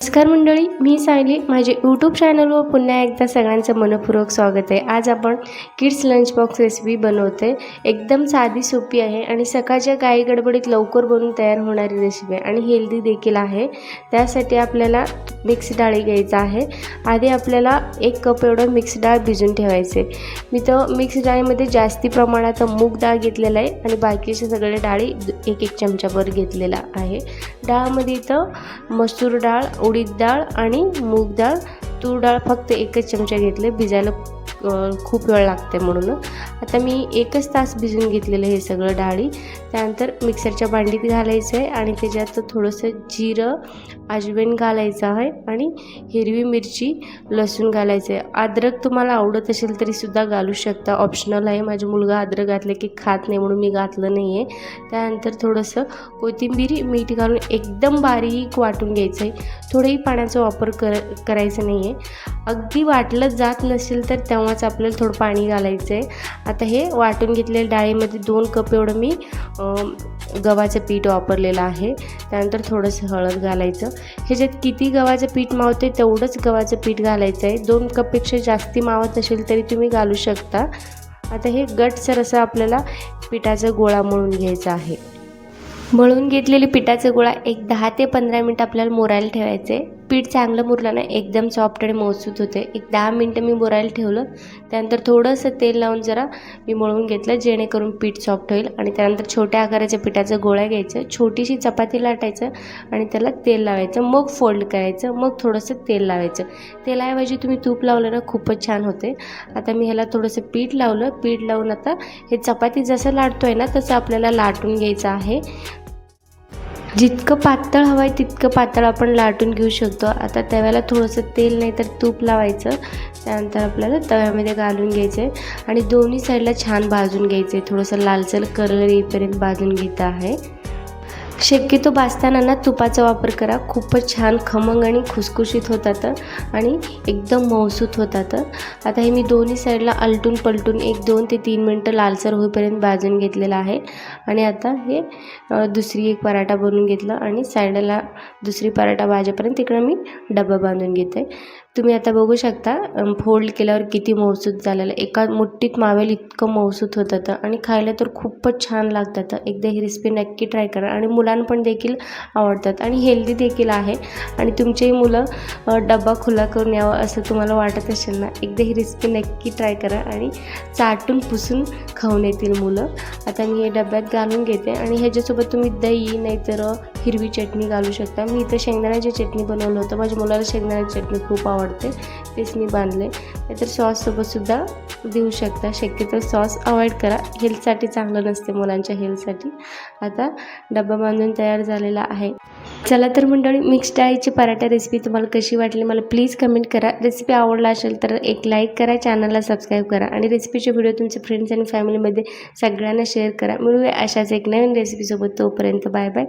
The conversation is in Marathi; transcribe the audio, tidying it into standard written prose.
नमस्कार मंडळी, मी सायली. माझे यूट्यूब चॅनलवर पुन्हा एकदा सगळ्यांचं मनपूर्वक स्वागत आहे. आज आपण किड्स लंच बॉक्स रेसिपी बनवते. एकदम साधी सोपी आहे आणि सकाळच्या घाई गडबडीत लवकर बनवून तयार होणारी रेसिपी आहे आणि हेल्दी देखील आहे. त्यासाठी आपल्याला मिक्स डाळी घ्यायचा आहे. आधी आपल्याला 1 कप एवढं मिक्स डाळ भिजून ठेवायचे. मी तर मिक्स डाळीमध्ये जास्ती प्रमाणात मूग डाळ घेतलेला आहे आणि बाकीचे सगळे डाळी 1-1 चमचाभर घेतलेला आहे. डाळमध्ये इथं मसूर डाळ, उडीद डाळ आणि मूग डाळ, तूर डाळ फक्त 1 चमचा घेतले. भिजायला खूप वेळ लागते म्हणून आता मी 1 तास भिजून घेतलेलं हे सगळं डाळी. त्यानंतर मिक्सरच्या भांडीत घालायचं आहे आणि त्याच्यात थोडंसं जिरं, अजवाईन घालायचं आहे आणि हिरवी मिरची, लसूण घालायचं आहे. अद्रक तुम्हाला आवडत असेल तरी सुद्धा घालू शकता, ऑप्शनल आहे. माझा मुलगा अद्रक घातले की खात नाही म्हणून मी घातलं नाही आहे. त्यानंतर थोडंसं कोथिंबीर, मीठ घालून एकदम बारीक वाटून घ्यायचं आहे. थोडंही पाण्याचा वापर करायचा नाही आहे. अगदी वाटलं जात नसेल तर तेव्हाच आपल्याला थोडं पाणी घालायचं आहे. आता हे वाटून घेतलेल्या डाळीमध्ये 2 कप एवढं मी गव्हाचं पीठ वापरलेलं आहे. त्यानंतर थोडंसं हळद घालायचं. ह्याच्यात किती गव्हाचं पीठ मावते तेवढंच गव्हाचं पीठ घालायचं आहे. 2 कपपेक्षा जास्ती मावत असेल तरी तुम्ही घालू शकता. आता हे गटसर असं आपल्याला पिठाचा गोळा मळून घ्यायचा आहे. मळून घेतलेली पिठाचा गोळा एक 10 ते 15 मिनिट आपल्याला मुरायला ठेवायचे. पीठ चांगलं मुरलं ना एकदम सॉफ्ट आणि मऊसूत होते. एक 10 मिनटं मी मुरायला ठेवलं. त्यानंतर थोडंसं तेल लावून जरा मी मळून घेतलं जेणेकरून पीठ सॉफ्ट होईल. आणि त्यानंतर छोट्या आकाराच्या पिठाचा गोळा घ्यायचा, छोटीशी चपाती लाटायचं आणि त्याला तेल लावायचं, मग फोल्ड करायचं, मग थोडंसं तेल लावायचं. तेलाऐवजी तुम्ही तूप लावलं ना खूपच छान होते. आता मी ह्याला थोडंसं पीठ लावलं. पीठ लावून आता हे चपाती जसं लाटतोय ना तसं आपल्याला लाटून घ्यायचं आहे. जितकं पातळ हवं आहे तितकं पातळ आपण लाटून घेऊ शकतो. आता तव्याला थोडंसं तेल नाही तर तूप लावायचं. त्यानंतर आपल्याला तव्यामध्ये घालून घ्यायचं आहे आणि दोन्ही साईडला छान भाजून घ्यायचं आहे. थोडंसं लालसर कलर येईपर्यंत भाजून घेत आहे. शक्यतो भाजताना ना तुपाचा वापर करा. खूपच छान खमंग आणि खुसखुशीत होतात आणि एकदम मऊसूत होतात. आता हे मी दोन्ही साईडला आलटून पलटून 2 ते 3 मिनटं लालसर होईपर्यंत भाजून घेतलेलं आहे. आणि आता हे दुसरी एक पराठा बनवून घेतलं आणि साईडला दुसरी पराठा भाजेपर्यंत तिकडं मी डबा बांधून घेते. तुम्ही आता बघू शकता फोल्ड केल्यावर किती मऊसूत झालेलं. एका मुठ्ठीत मावेल इतकं मऊसूत होतं आणि खायला तर खूपच छान लागतात. एकदा ही रेसिपी नक्की ट्राय करा आणि मुलांपण देखील आवडतात आणि हेल्दी देखील आहे. आणि तुमचेही मुलं डबा खुला करून यावं असं तुम्हाला वाटत असेल ना, एकदा ही रेसिपी नक्की ट्राय करा आणि चाटून पुसून खाऊन येतील मुलं. आता मी हे डब्यात घालून घेते आणि ह्याच्यासोबत तुम्ही दही नाहीतर हिरवी चटणी घालू शकता. मी इथं शेंगदाण्याची चटणी बनवलं होतं. माझ्या मुलाला शेंगदाण्याची चटणी खूप आवडते, तेच मी बांधले. नाहीतर सॉससोबतसुद्धा देऊ शकता. शक्यतो सॉस अवॉइड करा, हेल्थसाठी चांगलं नसते मुलांच्या हेल्थसाठी. आता डबा बांधून तयार झालेला आहे. चला तर मंडळी, मिक्स डाळीची पराठा रेसिपी तुम्हाला कशी वाटली मला प्लीज कमेंट करा. रेसिपी आवडला असेल तर एक लाईक करा, चॅनलला सबस्क्राईब करा आणि रेसिपीचे व्हिडिओ तुमच्या फ्रेंड्स आणि फॅमिलीमध्ये सगळ्यांना शेअर करा. मिळूया अशाच एक नवीन रेसिपीसोबत. तोपर्यंत बाय बाय.